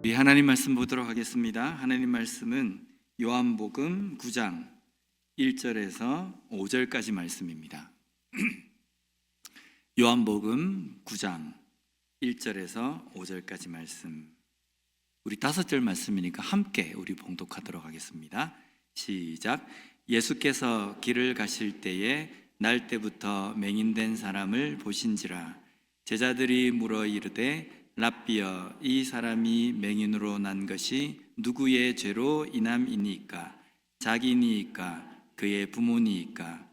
우리 하나님 말씀 보도록 하겠습니다. 하나님 말씀은 요한복음 9장 1절에서 5절까지 말씀입니다. 요한복음 9장 1절에서 5절까지 말씀. 우리 5절 말씀이니까 함께 우리 봉독하도록 하겠습니다. 시작. 예수께서 길을 가실 때에 날 때부터 맹인된 사람을 보신지라. 제자들이 물어 이르되 랍비여, 이 사람이 맹인으로 난 것이 누구의 죄로 인함이니까? 자기니이까 그의 부모니이까?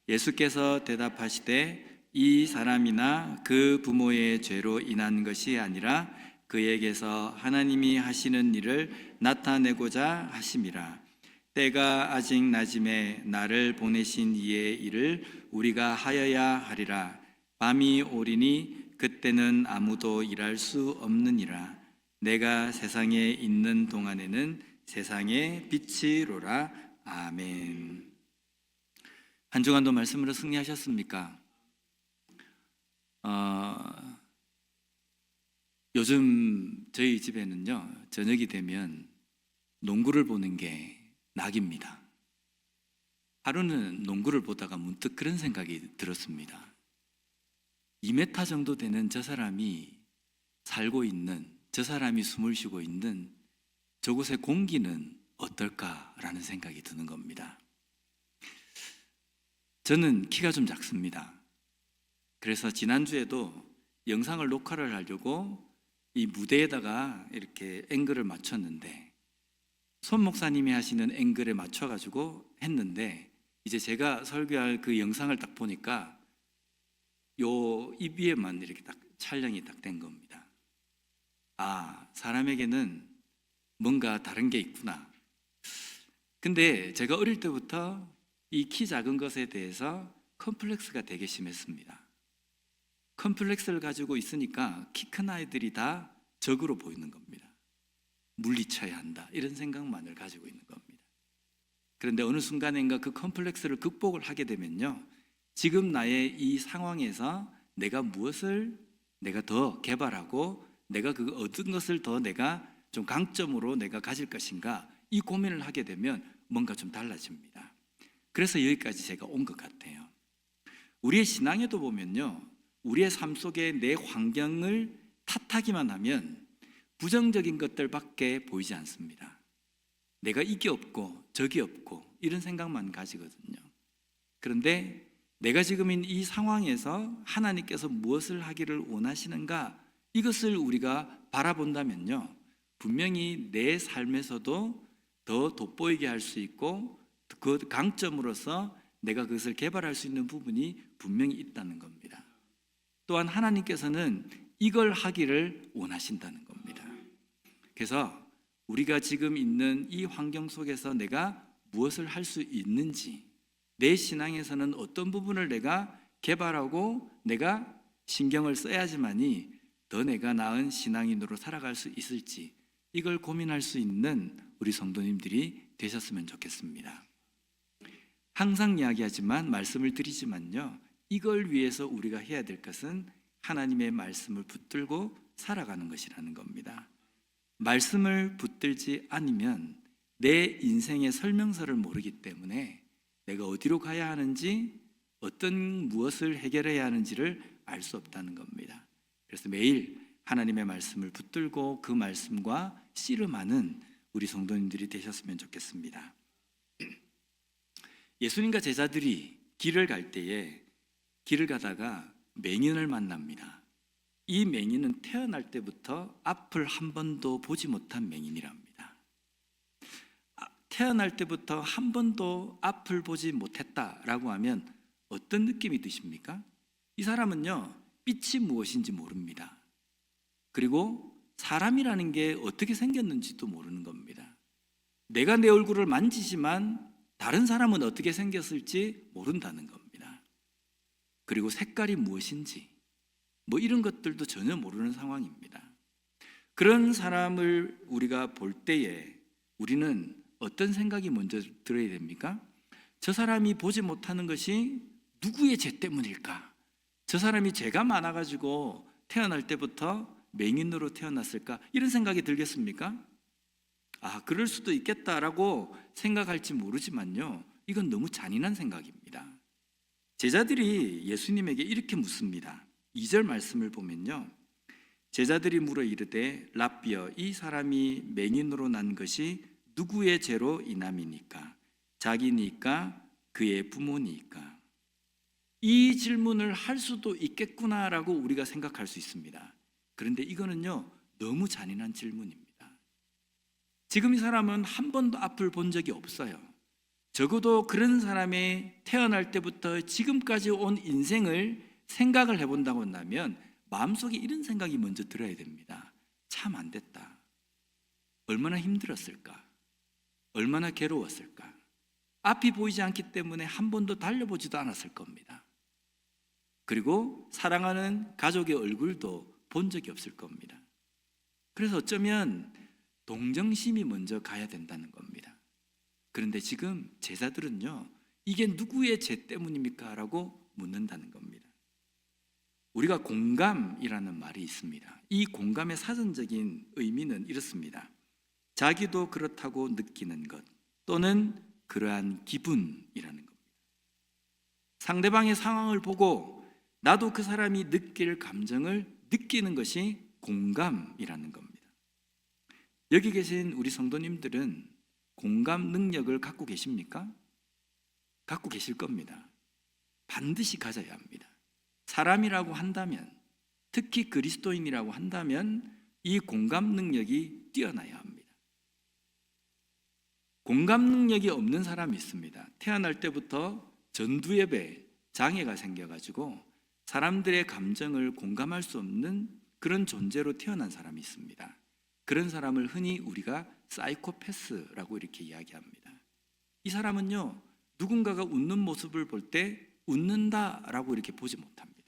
예수께서 대답하시되 이 사람이나 그 부모의 죄로 인한 것이 아니라 그에게서 하나님이 하시는 일을 나타내고자 하심이라. 때가 아직 낮음에 나를 보내신 이의 일을 우리가 하여야 하리라. 밤이 오리니 그때는 아무도 일할 수 없느니라. 내가 세상에 있는 동안에는 세상의 빛이로라. 아멘. 한 주간도 말씀으로 승리하셨습니까? 요즘 저희 집에는요, 저녁이 되면 농구를 보는 게 낙입니다. 하루는 농구를 보다가 문득 그런 생각이 들었습니다. 2m 정도 되는 저 사람이 살고 있는, 저 사람이 숨을 쉬고 있는 저곳의 공기는 어떨까라는 생각이 드는 겁니다. 저는 키가 좀 작습니다. 그래서 지난주에도 영상을 녹화를 하려고 이 무대에다가 이렇게 앵글을 맞췄는데, 손 목사님이 하시는 앵글에 맞춰가지고 했는데, 이제 제가 설교할 그 영상을 딱 보니까 요 입 위에만 이렇게 딱 촬영이 딱 된 겁니다. 아, 사람에게는 뭔가 다른 게 있구나. 근데 제가 어릴 때부터 이 키 작은 것에 대해서 컴플렉스가 되게 심했습니다. 컴플렉스를 가지고 있으니까 키 큰 아이들이 다 적으로 보이는 겁니다. 물리쳐야 한다, 이런 생각만을 가지고 있는 겁니다. 그런데 어느 순간인가 그 컴플렉스를 극복을 하게 되면요, 지금 나의 이 상황에서 내가 무엇을 내가 더 개발하고 내가 그 얻은 것을 더 내가 좀 강점으로 내가 가질 것인가, 이 고민을 하게 되면 뭔가 좀 달라집니다. 그래서 여기까지 제가 온 것 같아요. 우리의 신앙에도 보면요, 우리의 삶 속에 내 환경을 탓하기만 하면 부정적인 것들밖에 보이지 않습니다. 내가 이게 없고 저게 없고 이런 생각만 가지거든요. 그런데 내가 지금인 이 상황에서 하나님께서 무엇을 하기를 원하시는가, 이것을 우리가 바라본다면요, 분명히 내 삶에서도 더 돋보이게 할 수 있고 그 강점으로서 내가 그것을 개발할 수 있는 부분이 분명히 있다는 겁니다. 또한 하나님께서는 이걸 하기를 원하신다는 겁니다. 그래서 우리가 지금 있는 이 환경 속에서 내가 무엇을 할 수 있는지, 내 신앙에서는 어떤 부분을 내가 개발하고 내가 신경을 써야지만이 더 내가 나은 신앙인으로 살아갈 수 있을지, 이걸 고민할 수 있는 우리 성도님들이 되셨으면 좋겠습니다. 항상 이야기하지만, 말씀을 드리지만요, 이걸 위해서 우리가 해야 될 것은 하나님의 말씀을 붙들고 살아가는 것이라는 겁니다. 말씀을 붙들지 않으면 내 인생의 설명서를 모르기 때문에 내가 어디로 가야 하는지, 어떤 무엇을 해결해야 하는지를 알 수 없다는 겁니다. 그래서 매일 하나님의 말씀을 붙들고 그 말씀과 씨름하는 우리 성도님들이 되셨으면 좋겠습니다. 예수님과 제자들이 길을 갈 때에 길을 가다가 맹인을 만납니다. 이 맹인은 태어날 때부터 앞을 한 번도 보지 못한 맹인이랍니다. 태어날 때부터 한 번도 앞을 보지 못했다라고 하면 어떤 느낌이 드십니까? 이 사람은요, 빛이 무엇인지 모릅니다. 그리고 사람이라는 게 어떻게 생겼는지도 모르는 겁니다. 내가 내 얼굴을 만지지만 다른 사람은 어떻게 생겼을지 모른다는 겁니다. 그리고 색깔이 무엇인지 이런 것들도 전혀 모르는 상황입니다. 그런 사람을 우리가 볼 때에 우리는 어떤 생각이 먼저 들어야 됩니까? 저 사람이 보지 못하는 것이 누구의 죄 때문일까? 저 사람이 죄가 많아가지고 태어날 때부터 맹인으로 태어났을까? 이런 생각이 들겠습니까? 그럴 수도 있겠다라고 생각할지 모르지만요, 이건 너무 잔인한 생각입니다. 제자들이 예수님에게 이렇게 묻습니다. 2절 말씀을 보면요, 제자들이 물어 이르되 랍비여, 이 사람이 맹인으로 난 것이 누구의 죄로 인함이니까? 자기니까 그의 부모니까? 이 질문을 할 수도 있겠구나라고 우리가 생각할 수 있습니다. 그런데 이거는요, 너무 잔인한 질문입니다. 지금 이 사람은 한 번도 앞을 본 적이 없어요. 적어도 그런 사람이 태어날 때부터 지금까지 온 인생을 생각을 해본다고 한다면 마음속에 이런 생각이 먼저 들어야 됩니다. 참 안 됐다. 얼마나 힘들었을까? 얼마나 괴로웠을까? 앞이 보이지 않기 때문에 한 번도 달려보지도 않았을 겁니다. 그리고 사랑하는 가족의 얼굴도 본 적이 없을 겁니다. 그래서 어쩌면 동정심이 먼저 가야 된다는 겁니다. 그런데 지금 제자들은요, 이게 누구의 죄 때문입니까? 라고 묻는다는 겁니다. 우리가 공감이라는 말이 있습니다. 이 공감의 사전적인 의미는 이렇습니다. 자기도 그렇다고 느끼는 것 또는 그러한 기분이라는 겁니다. 상대방의 상황을 보고 나도 그 사람이 느낄 감정을 느끼는 것이 공감이라는 겁니다. 여기 계신 우리 성도님들은 공감 능력을 갖고 계십니까? 갖고 계실 겁니다. 반드시 가져야 합니다. 사람이라고 한다면, 특히 그리스도인이라고 한다면 이 공감 능력이 뛰어나야 합니다. 공감 능력이 없는 사람이 있습니다. 태어날 때부터 전두엽에 장애가 생겨가지고 사람들의 감정을 공감할 수 없는 그런 존재로 태어난 사람이 있습니다. 그런 사람을 흔히 우리가 사이코패스라고 이렇게 이야기합니다. 이 사람은요, 누군가가 웃는 모습을 볼 때 웃는다라고 이렇게 보지 못합니다.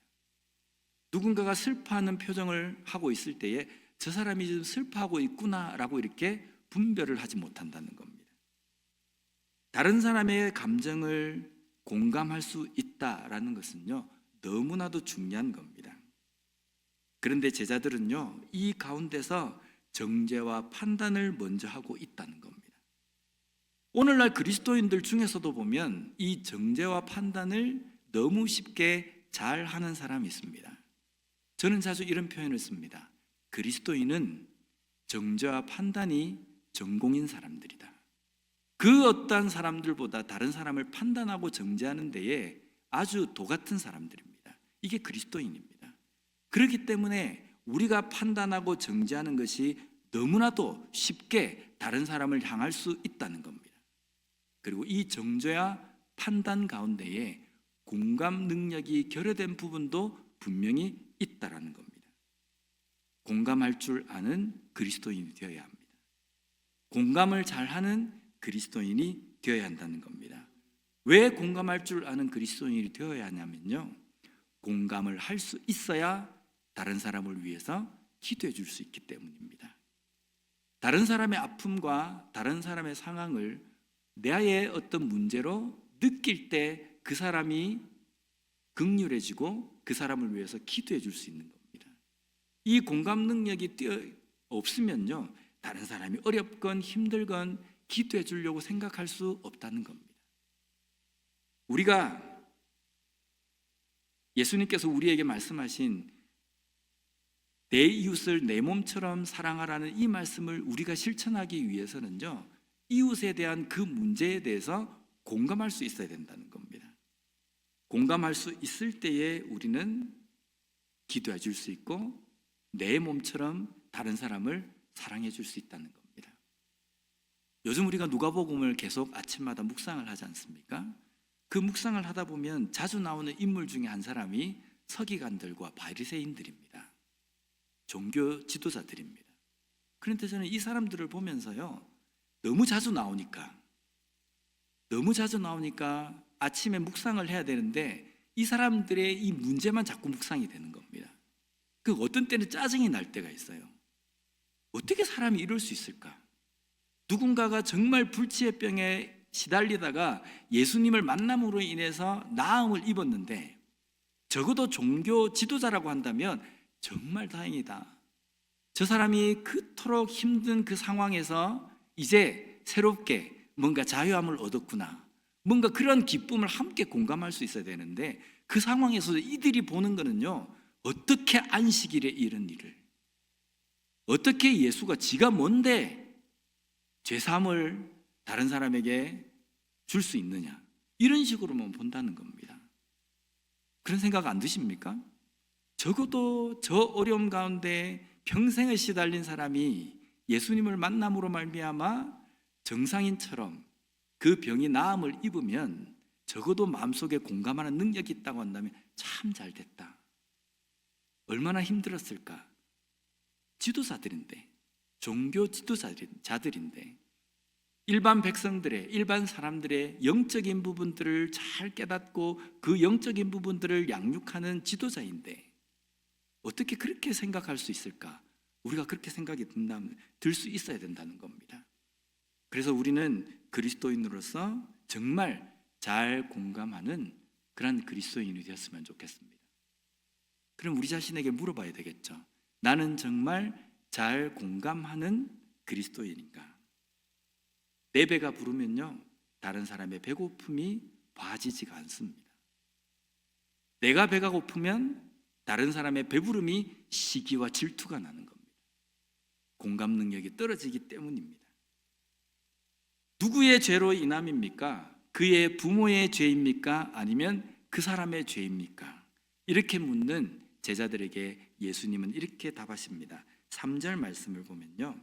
누군가가 슬퍼하는 표정을 하고 있을 때에 저 사람이 지금 슬퍼하고 있구나라고 이렇게 분별을 하지 못한다는 겁니다. 다른 사람의 감정을 공감할 수 있다라는 것은요, 너무나도 중요한 겁니다. 그런데 제자들은요, 이 가운데서 정죄와 판단을 먼저 하고 있다는 겁니다. 오늘날 그리스도인들 중에서도 보면 이 정죄와 판단을 너무 쉽게 잘 하는 사람이 있습니다. 저는 자주 이런 표현을 씁니다. 그리스도인은 정죄와 판단이 전공인 사람들이다. 그 어떤 사람들보다 다른 사람을 판단하고 정죄하는 데에 아주 도 같은 사람들입니다. 이게 그리스도인입니다. 그렇기 때문에 우리가 판단하고 정죄하는 것이 너무나도 쉽게 다른 사람을 향할 수 있다는 겁니다. 그리고 이 정죄와 판단 가운데에 공감 능력이 결여된 부분도 분명히 있다라는 겁니다. 공감할 줄 아는 그리스도인이 되어야 합니다. 공감을 잘하는 그리스도인이 되어야 한다는 겁니다. 왜 공감할 줄 아는 그리스도인이 되어야 하냐면요, 공감을 할 수 있어야 다른 사람을 위해서 기도해 줄 수 있기 때문입니다. 다른 사람의 아픔과 다른 사람의 상황을 나의 어떤 문제로 느낄 때 그 사람이 긍휼해지고 그 사람을 위해서 기도해 줄 수 있는 겁니다. 이 공감 능력이 없으면요, 다른 사람이 어렵건 힘들건 기도해 주려고 생각할 수 없다는 겁니다. 우리가 예수님께서 우리에게 말씀하신 내 이웃을 내 몸처럼 사랑하라는 이 말씀을 우리가 실천하기 위해서는요, 이웃에 대한 그 문제에 대해서 공감할 수 있어야 된다는 겁니다. 공감할 수 있을 때에 우리는 기도해 줄 수 있고 내 몸처럼 다른 사람을 사랑해 줄 수 있다는 겁니다. 요즘 우리가 누가복음을 계속 아침마다 묵상을 하지 않습니까? 그 묵상을 하다 보면 자주 나오는 인물 중에 한 사람이 서기관들과 바리새인들입니다. 종교 지도자들입니다. 그런데 저는 이 사람들을 보면서요, 너무 자주 나오니까 아침에 묵상을 해야 되는데 이 사람들의 이 문제만 자꾸 묵상이 되는 겁니다. 그 어떤 때는 짜증이 날 때가 있어요. 어떻게 사람이 이럴 수 있을까? 누군가가 정말 불치의 병에 시달리다가 예수님을 만남으로 인해서 나음을 입었는데 적어도 종교 지도자라고 한다면 정말 다행이다. 저 사람이 그토록 힘든 그 상황에서 이제 새롭게 뭔가 자유함을 얻었구나, 뭔가 그런 기쁨을 함께 공감할 수 있어야 되는데, 그 상황에서 이들이 보는 거는요, 어떻게 안식일에 이런 일을, 어떻게 예수가 지가 뭔데 죄사함을 다른 사람에게 줄 수 있느냐, 이런 식으로만 본다는 겁니다. 그런 생각 안 드십니까? 적어도 저 어려움 가운데 평생을 시달린 사람이 예수님을 만남으로 말미암아 정상인처럼 그 병이 나음을 입으면 적어도 마음속에 공감하는 능력이 있다고 한다면 참 잘됐다. 얼마나 힘들었을까. 지도자들인데, 종교 지도자들인데, 일반 백성들의, 일반 사람들의 영적인 부분들을 잘 깨닫고 그 영적인 부분들을 양육하는 지도자인데 어떻게 그렇게 생각할 수 있을까? 우리가 그렇게 생각이 든다면 들 수 있어야 된다는 겁니다. 그래서 우리는 그리스도인으로서 정말 잘 공감하는 그런 그리스도인이 되었으면 좋겠습니다. 그럼 우리 자신에게 물어봐야 되겠죠. 나는 정말 잘 공감하는 그리스도인인가? 내 배가 부르면요, 다른 사람의 배고픔이 봐지지가 않습니다. 내가 배가 고프면 다른 사람의 배부름이 시기와 질투가 나는 겁니다. 공감 능력이 떨어지기 때문입니다. 누구의 죄로 인함입니까? 그의 부모의 죄입니까? 아니면 그 사람의 죄입니까? 이렇게 묻는 제자들에게 예수님은 이렇게 답하십니다. 3절 말씀을 보면요,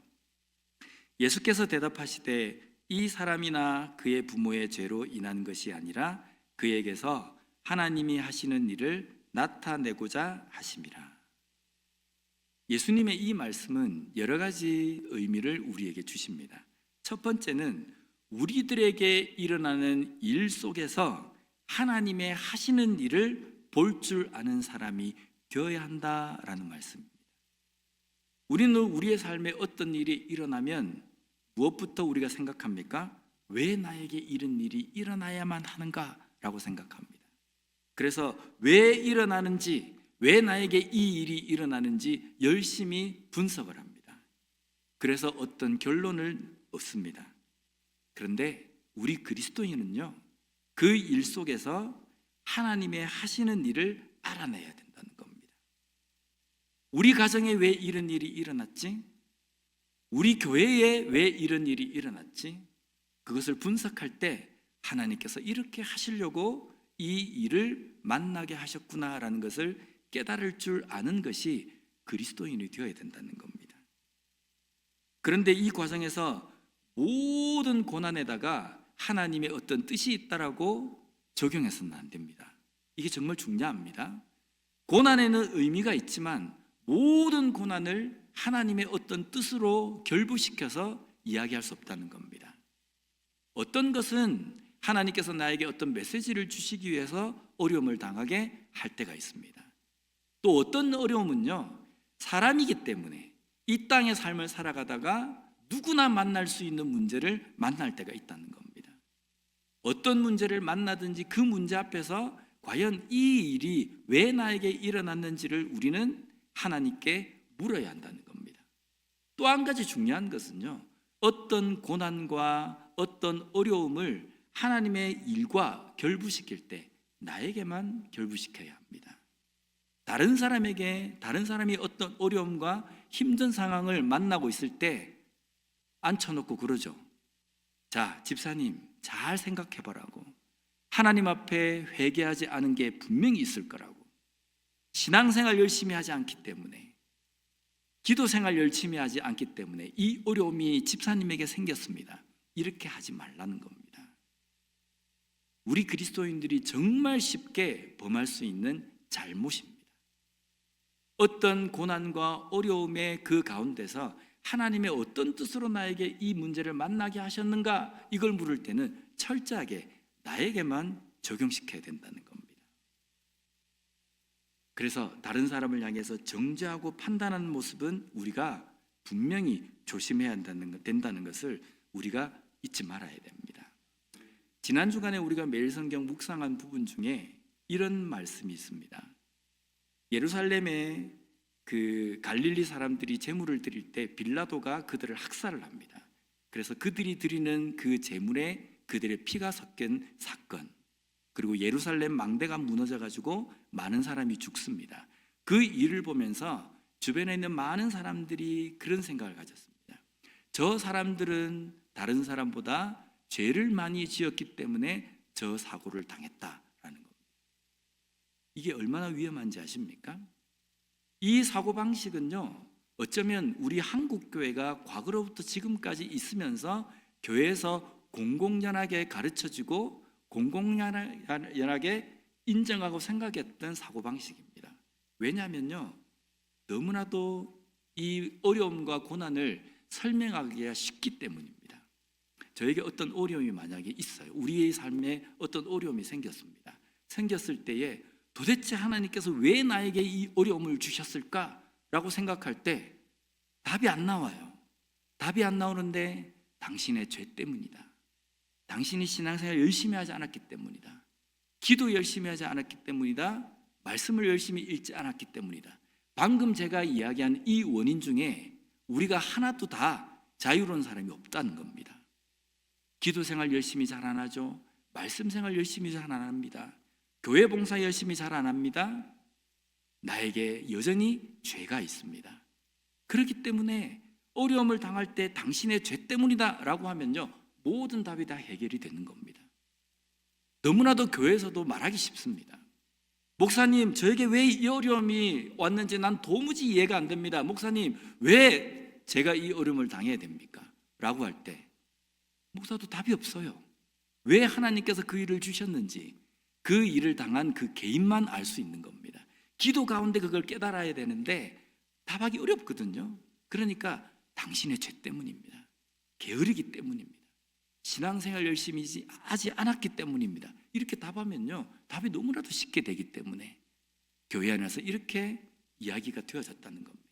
예수께서 대답하시되 이 사람이나 그의 부모의 죄로 인한 것이 아니라 그에게서 하나님이 하시는 일을 나타내고자 하심이라. 예수님의 이 말씀은 여러 가지 의미를 우리에게 주십니다. 첫 번째는 우리들에게 일어나는 일 속에서 하나님의 하시는 일을 볼 줄 아는 사람이 되어야 한다라는 말씀입니다. 우리는 우리의 삶에 어떤 일이 일어나면 무엇부터 우리가 생각합니까? 왜 나에게 이런 일이 일어나야만 하는가라고 생각합니다. 그래서 왜 일어나는지, 왜 나에게 이 일이 일어나는지 열심히 분석을 합니다. 그래서 어떤 결론을 얻습니다. 그런데 우리 그리스도인은요, 그 일 속에서 하나님의 하시는 일을 알아내야 된다는 겁니다. 우리 가정에 왜 이런 일이 일어났지? 우리 교회에 왜 이런 일이 일어났지? 그것을 분석할 때 하나님께서 이렇게 하시려고 이 일을 만나게 하셨구나라는 것을 깨달을 줄 아는 것이 그리스도인이 되어야 된다는 겁니다. 그런데 이 과정에서 모든 고난에다가 하나님의 어떤 뜻이 있다라고 적용해서는 안 됩니다. 이게 정말 중요합니다. 고난에는 의미가 있지만 모든 고난을 하나님의 어떤 뜻으로 결부시켜서 이야기할 수 없다는 겁니다. 어떤 것은 하나님께서 나에게 어떤 메시지를 주시기 위해서 어려움을 당하게 할 때가 있습니다. 또 어떤 어려움은요, 사람이기 때문에 이 땅의 삶을 살아가다가 누구나 만날 수 있는 문제를 만날 때가 있다는 겁니다. 어떤 문제를 만나든지 그 문제 앞에서 과연 이 일이 왜 나에게 일어났는지를 우리는 하나님께 물어야 한다는 겁니다. 또 한 가지 중요한 것은요, 어떤 고난과 어떤 어려움을 하나님의 일과 결부시킬 때 나에게만 결부시켜야 합니다. 다른 사람에게, 다른 사람이 어떤 어려움과 힘든 상황을 만나고 있을 때 앉혀놓고 그러죠. 자, 집사님 잘 생각해보라고. 하나님 앞에 회개하지 않은 게 분명히 있을 거라고. 신앙생활 열심히 하지 않기 때문에, 기도생활 열심히 하지 않기 때문에 이 어려움이 집사님에게 생겼습니다. 이렇게 하지 말라는 겁니다. 우리 그리스도인들이 정말 쉽게 범할 수 있는 잘못입니다. 어떤 고난과 어려움의 그 가운데서 하나님의 어떤 뜻으로 나에게 이 문제를 만나게 하셨는가, 이걸 물을 때는 철저하게 나에게만 적용시켜야 된다는 겁니다. 그래서 다른 사람을 향해서 정죄하고 판단하는 모습은 우리가 분명히 조심해야 된다는 것을 우리가 잊지 말아야 됩니다. 지난 주간에 우리가 매일 성경 묵상한 부분 중에 이런 말씀이 있습니다. 예루살렘에 그 갈릴리 사람들이 제물을 드릴 때 빌라도가 그들을 학살을 합니다. 그래서 그들이 드리는 그 제물에 그들의 피가 섞인 사건, 그리고 예루살렘 망대가 무너져 가지고 많은 사람이 죽습니다. 그 일을 보면서 주변에 있는 많은 사람들이 그런 생각을 가졌습니다. 저 사람들은 다른 사람보다 죄를 많이 지었기 때문에 저 사고를 당했다라는 겁니다. 이게 얼마나 위험한지 아십니까? 이 사고방식은요, 어쩌면 우리 한국교회가 과거로부터 지금까지 있으면서 교회에서 공공연하게 가르쳐지고 공공연하게 인정하고 생각했던 사고방식입니다. 왜냐하면요, 너무나도 이 어려움과 고난을 설명하기가 쉽기 때문입니다. 저에게 어떤 어려움이 만약에 있어요. 우리의 삶에 어떤 어려움이 생겼습니다. 생겼을 때에 도대체 하나님께서 왜 나에게 이 어려움을 주셨을까라고 생각할 때 답이 안 나와요. 답이 안 나오는데 당신의 죄 때문이다. 당신이 신앙생활 열심히 하지 않았기 때문이다. 기도 열심히 하지 않았기 때문이다. 말씀을 열심히 읽지 않았기 때문이다. 방금 제가 이야기한 이 원인 중에 우리가 하나도 다 자유로운 사람이 없다는 겁니다. 기도 생활 열심히 잘 안 하죠. 말씀 생활 열심히 잘 안 합니다. 교회 봉사 열심히 잘 안 합니다. 나에게 여전히 죄가 있습니다. 그렇기 때문에 어려움을 당할 때 당신의 죄 때문이다 라고 하면요, 모든 답이 다 해결이 되는 겁니다. 너무나도 교회에서도 말하기 쉽습니다. 목사님, 저에게 왜 이 어려움이 왔는지 난 도무지 이해가 안 됩니다. 목사님, 왜 제가 이 어려움을 당해야 됩니까? 라고 할 때 목사도 답이 없어요. 왜 하나님께서 그 일을 주셨는지, 그 일을 당한 그 개인만 알 수 있는 겁니다. 기도 가운데 그걸 깨달아야 되는데 답하기 어렵거든요. 그러니까 당신의 죄 때문입니다. 게으르기 때문입니다. 신앙생활 열심히 하지 않았기 때문입니다. 이렇게 답하면요, 답이 너무나도 쉽게 되기 때문에 교회 안에서 이렇게 이야기가 되어졌다는 겁니다.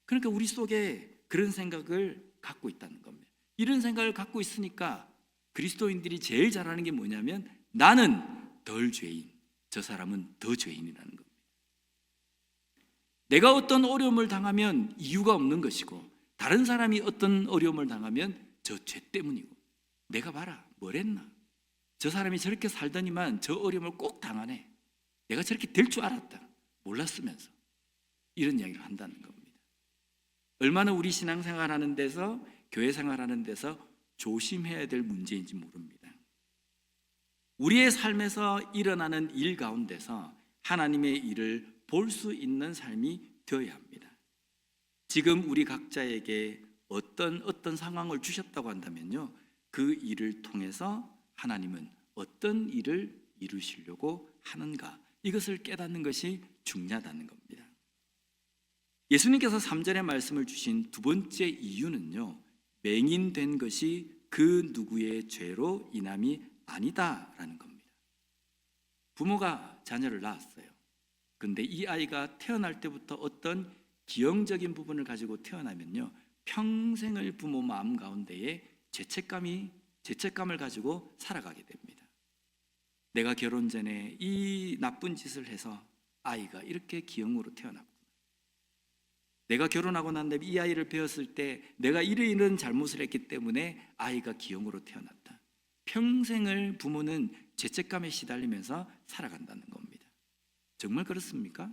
그러니까 우리 속에 그런 생각을 갖고 있다는 겁니다. 이런 생각을 갖고 있으니까 그리스도인들이 제일 잘하는 게 뭐냐면 나는 덜 죄인, 저 사람은 더 죄인이라는 겁니다. 내가 어떤 어려움을 당하면 이유가 없는 것이고 다른 사람이 어떤 어려움을 당하면 저 죄 때문이고 내가 봐라 뭘 했나, 저 사람이 저렇게 살더니만 저 어려움을 꼭 당하네, 내가 저렇게 될 줄 알았다, 몰랐으면서 이런 이야기를 한다는 겁니다. 얼마나 우리 신앙생활 하는 데서, 교회 생활하는 데서 조심해야 될 문제인지 모릅니다. 우리의 삶에서 일어나는 일 가운데서 하나님의 일을 볼 수 있는 삶이 되어야 합니다. 지금 우리 각자에게 어떤 상황을 주셨다고 한다면요, 그 일을 통해서 하나님은 어떤 일을 이루시려고 하는가, 이것을 깨닫는 것이 중요하다는 겁니다. 예수님께서 3절의 말씀을 주신 두 번째 이유는요, 맹인된 것이 그 누구의 죄로 인함이 아니다라는 겁니다. 부모가 자녀를 낳았어요. 근데 이 아이가 태어날 때부터 어떤 기형적인 부분을 가지고 태어나면요, 평생을 부모 마음 가운데에 죄책감을 가지고 살아가게 됩니다. 내가 결혼 전에 이 나쁜 짓을 해서 아이가 이렇게 기형으로 태어났구나. 내가 결혼하고 난 다음에 이 아이를 배웠을 때 내가 이런 잘못을 했기 때문에 아이가 기형으로 태어났다. 평생을 부모는 죄책감에 시달리면서 살아간다는 겁니다. 정말 그렇습니까?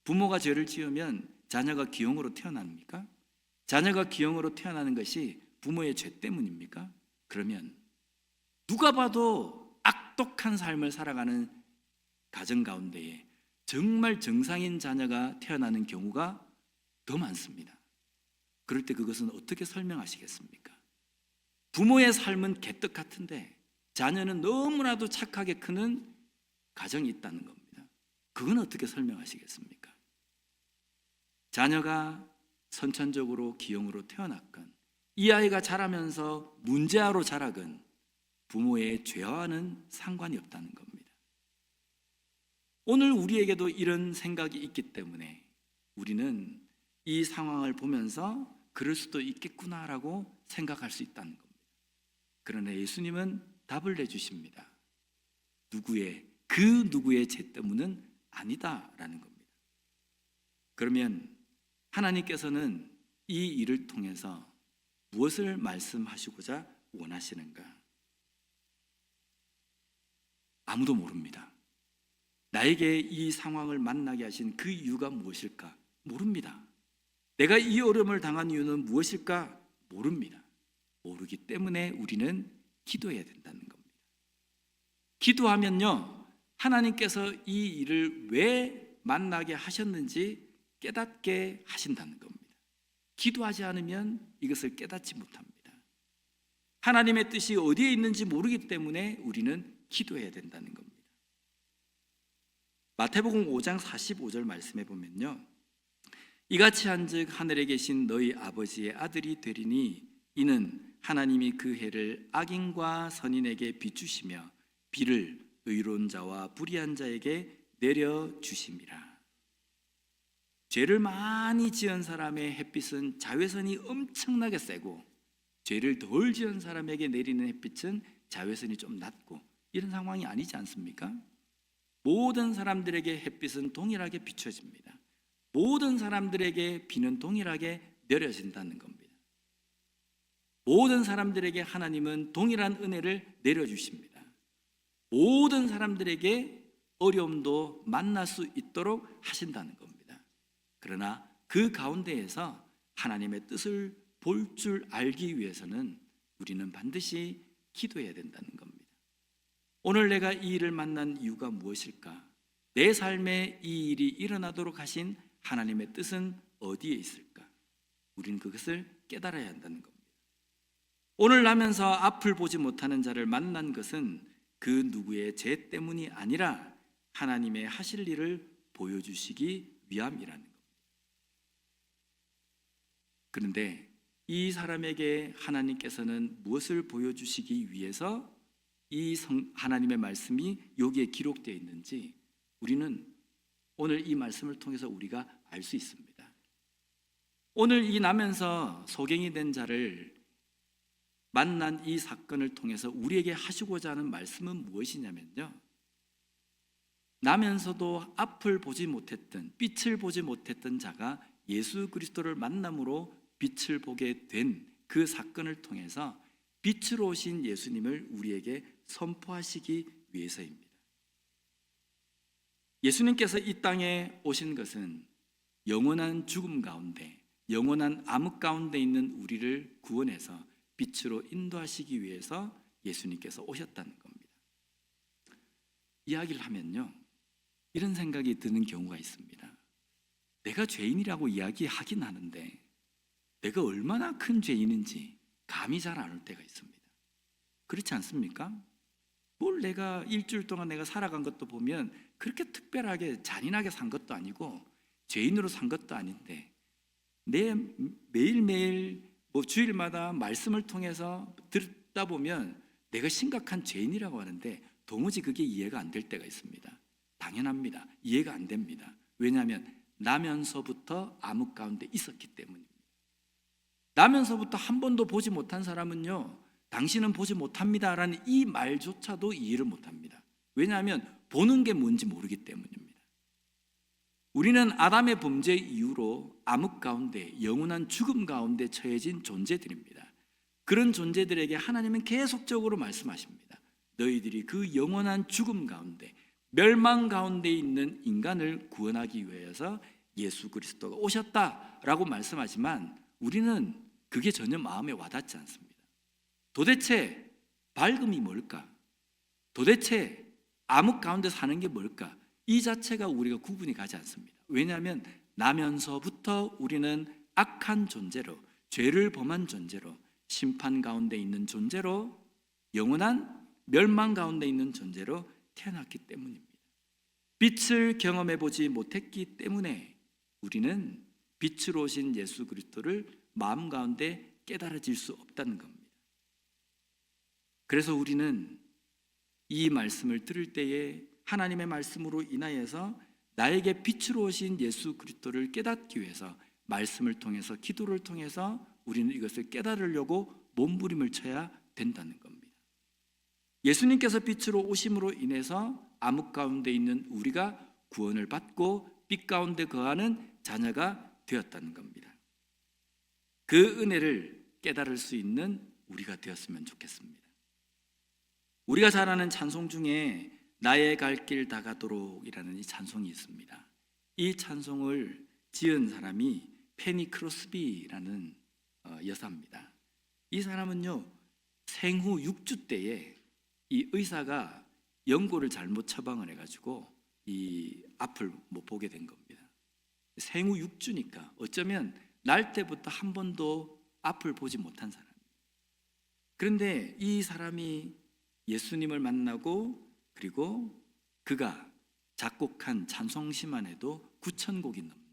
부모가 죄를 지으면 자녀가 기형으로 태어납니까? 자녀가 기형으로 태어나는 것이 부모의 죄 때문입니까? 그러면 누가 봐도 악독한 삶을 살아가는 가정 가운데에 정말 정상인 자녀가 태어나는 경우가 더 많습니다. 그럴 때 그것은 어떻게 설명하시겠습니까? 부모의 삶은 개떡 같은데 자녀는 너무나도 착하게 크는 가정이 있다는 겁니다. 그건 어떻게 설명하시겠습니까? 자녀가 선천적으로 기형으로 태어났건 이 아이가 자라면서 문제아로 자라건 부모의 죄와는 상관이 없다는 겁니다. 오늘 우리에게도 이런 생각이 있기 때문에 우리는 이 상황을 보면서 그럴 수도 있겠구나라고 생각할 수 있다는 겁니다. 그러나 예수님은 답을 내주십니다. 그 누구의 죄 때문은 아니다라는 겁니다. 그러면 하나님께서는 이 일을 통해서 무엇을 말씀하시고자 원하시는가? 아무도 모릅니다. 나에게 이 상황을 만나게 하신 그 이유가 무엇일까? 모릅니다. 내가 이 어려움을 당한 이유는 무엇일까? 모릅니다. 모르기 때문에 우리는 기도해야 된다는 겁니다. 기도하면요, 하나님께서 이 일을 왜 만나게 하셨는지 깨닫게 하신다는 겁니다. 기도하지 않으면 이것을 깨닫지 못합니다. 하나님의 뜻이 어디에 있는지 모르기 때문에 우리는 기도해야 된다는 겁니다. 마태복음 5장 45절 말씀해 보면요, 이같이 한즉 하늘에 계신 너희 아버지의 아들이 되리니 이는 하나님이 그 해를 악인과 선인에게 비추시며 비를 의로운 자와 불의한 자에게 내려주심이라. 죄를 많이 지은 사람의 햇빛은 자외선이 엄청나게 세고, 죄를 덜 지은 사람에게 내리는 햇빛은 자외선이 좀 낮고, 이런 상황이 아니지 않습니까? 모든 사람들에게 햇빛은 동일하게 비춰집니다. 모든 사람들에게 비는 동일하게 내려진다는 겁니다. 모든 사람들에게 하나님은 동일한 은혜를 내려주십니다. 모든 사람들에게 어려움도 만날 수 있도록 하신다는 겁니다. 그러나 그 가운데에서 하나님의 뜻을 볼 줄 알기 위해서는 우리는 반드시 기도해야 된다는 겁니다. 오늘 내가 이 일을 만난 이유가 무엇일까? 내 삶에 이 일이 일어나도록 하신 하나님의 뜻은 어디에 있을까? 우리는 그것을 깨달아야 한다는 겁니다. 오늘 나면서 앞을 보지 못하는 자를 만난 것은 그 누구의 죄 때문이 아니라 하나님의 하실 일을 보여주시기 위함이라는 겁니다. 그런데 이 사람에게 하나님께서는 무엇을 보여주시기 위해서 이 하나님의 말씀이 여기에 기록되어 있는지 우리는 오늘 이 말씀을 통해서 우리가 알 수 있습니다. 오늘 이 나면서 소경이 된 자를 만난 이 사건을 통해서 우리에게 하시고자 하는 말씀은 무엇이냐면요, 나면서도 앞을 보지 못했던, 빛을 보지 못했던 자가 예수 그리스도를 만남으로 빛을 보게 된 그 사건을 통해서 빛으로 오신 예수님을 우리에게 선포하시기 위해서입니다. 예수님께서 이 땅에 오신 것은 영원한 죽음 가운데, 영원한 암흑 가운데 있는 우리를 구원해서 빛으로 인도하시기 위해서 예수님께서 오셨다는 겁니다. 이야기를 하면요, 이런 생각이 드는 경우가 있습니다. 내가 죄인이라고 이야기하긴 하는데 내가 얼마나 큰 죄인인지 감이 잘 안 올 때가 있습니다. 그렇지 않습니까? 뭘 내가 일주일 동안 내가 살아간 것도 보면 그렇게 특별하게 잔인하게 산 것도 아니고 죄인으로 산 것도 아닌데, 매일매일 주일마다 말씀을 통해서 듣다 보면 내가 심각한 죄인이라고 하는데 도무지 그게 이해가 안 될 때가 있습니다. 당연합니다. 이해가 안 됩니다. 왜냐하면 나면서부터 암흑 가운데 있었기 때문입니다. 나면서부터 한 번도 보지 못한 사람은요, 당신은 보지 못합니다 라는 이 말조차도 이해를 못합니다. 왜냐하면 보는 게 뭔지 모르기 때문입니다. 우리는 아담의 범죄 이후로 암흑 가운데, 영원한 죽음 가운데 처해진 존재들입니다. 그런 존재들에게 하나님은 계속적으로 말씀하십니다. 너희들이 그 영원한 죽음 가운데, 멸망 가운데 있는 인간을 구원하기 위해서 예수 그리스도가 오셨다라고 말씀하지만 우리는 그게 전혀 마음에 와닿지 않습니다. 도대체 밝음이 뭘까? 도대체 암흑 가운데 사는 게 뭘까? 이 자체가 우리가 구분이 가지 않습니다. 왜냐하면 나면서부터 우리는 악한 존재로, 죄를 범한 존재로, 심판 가운데 있는 존재로, 영원한 멸망 가운데 있는 존재로 태어났기 때문입니다. 빛을 경험해 보지 못했기 때문에 우리는 빛으로 오신 예수 그리스도를 마음 가운데 깨달아질 수 없다는 겁니다. 그래서 우리는 이 말씀을 들을 때에 하나님의 말씀으로 인하여서 나에게 빛으로 오신 예수 그리스도를 깨닫기 위해서 말씀을 통해서, 기도를 통해서 우리는 이것을 깨달으려고 몸부림을 쳐야 된다는 겁니다. 예수님께서 빛으로 오심으로 인해서 암흑 가운데 있는 우리가 구원을 받고 빛 가운데 거하는 자녀가 되었다는 겁니다. 그 은혜를 깨달을 수 있는 우리가 되었으면 좋겠습니다. 우리가 잘 아는 찬송 중에 나의 갈 길 다가도록이라는 이 찬송이 있습니다. 이 찬송을 지은 사람이 페니 크로스비라는 여사입니다. 이 사람은요, 생후 6주 때에 이 의사가 연고를 잘못 처방을 해가지고 이 앞을 못 보게 된 겁니다. 생후 6주니까 어쩌면 날 때부터 한 번도 앞을 보지 못한 사람입니다. 그런데 이 사람이 예수님을 만나고 그리고 그가 작곡한 찬송시만 해도 9,000곡이 넘습니다.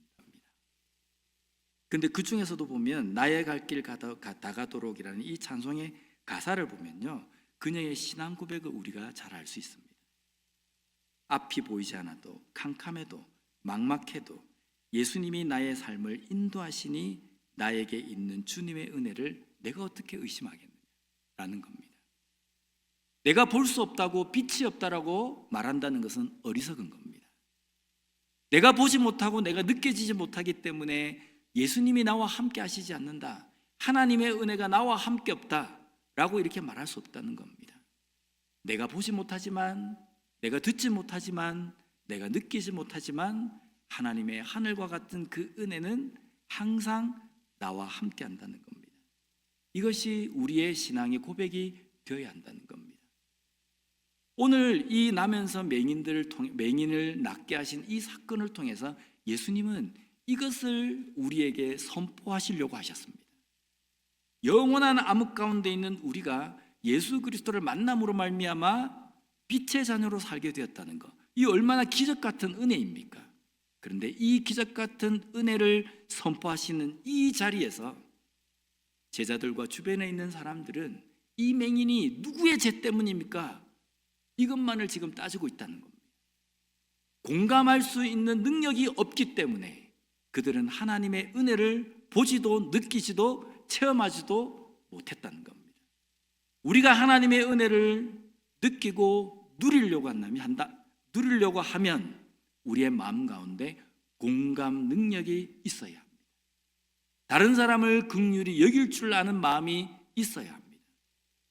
근데 그 중에서도 보면 나의 갈 길 다가도록이라는 이 찬송의 가사를 보면요, 그녀의 신앙 고백을 우리가 잘 알 수 있습니다. 앞이 보이지 않아도 캄캄해도 막막해도 예수님이 나의 삶을 인도하시니 나에게 있는 주님의 은혜를 내가 어떻게 의심하겠느냐라는 겁니다. 내가 볼 수 없다고 빛이 없다라고 말한다는 것은 어리석은 겁니다. 내가 보지 못하고 내가 느껴지지 못하기 때문에 예수님이 나와 함께 하시지 않는다, 하나님의 은혜가 나와 함께 없다라고 이렇게 말할 수 없다는 겁니다. 내가 보지 못하지만, 내가 듣지 못하지만, 내가 느끼지 못하지만 하나님의 하늘과 같은 그 은혜는 항상 나와 함께 한다는 겁니다. 이것이 우리의 신앙의 고백이 되어야 한다는 겁니다. 오늘 이 나면서 맹인을 낫게 하신 이 사건을 통해서 예수님은 이것을 우리에게 선포하시려고 하셨습니다. 영원한 암흑 가운데 있는 우리가 예수 그리스도를 만남으로 말미암아 빛의 자녀로 살게 되었다는 것, 이 얼마나 기적 같은 은혜입니까? 그런데 이 기적 같은 은혜를 선포하시는 이 자리에서 제자들과 주변에 있는 사람들은 이 맹인이 누구의 죄 때문입니까? 이것만을 지금 따지고 있다는 겁니다. 공감할 수 있는 능력이 없기 때문에 그들은 하나님의 은혜를 보지도 느끼지도 체험하지도 못했다는 겁니다. 우리가 하나님의 은혜를 느끼고 누리려고 하면 우리의 마음 가운데 공감 능력이 있어야 합니다. 다른 사람을 긍휼히 여길 줄 아는 마음이 있어야 합니다.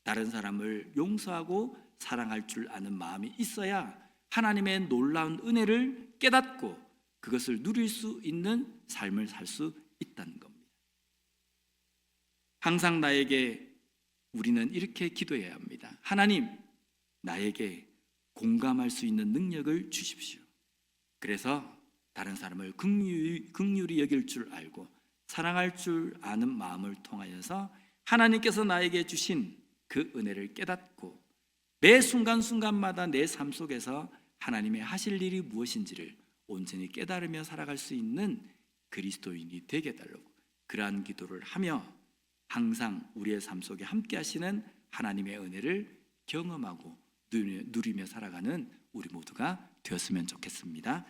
다른 사람을 용서하고 사랑할 줄 아는 마음이 있어야 하나님의 놀라운 은혜를 깨닫고 그것을 누릴 수 있는 삶을 살 수 있다는 겁니다. 항상 우리는 이렇게 기도해야 합니다. 하나님, 나에게 공감할 수 있는 능력을 주십시오. 그래서 다른 사람을 긍휼히 여길 줄 알고 사랑할 줄 아는 마음을 통하여서 하나님께서 나에게 주신 그 은혜를 깨닫고 매 순간순간마다 내 삶 속에서 하나님의 하실 일이 무엇인지를 온전히 깨달으며 살아갈 수 있는 그리스도인이 되게 해달라고 그러한 기도를 하며 항상 우리의 삶 속에 함께 하시는 하나님의 은혜를 경험하고 누리며 살아가는 우리 모두가 되었으면 좋겠습니다.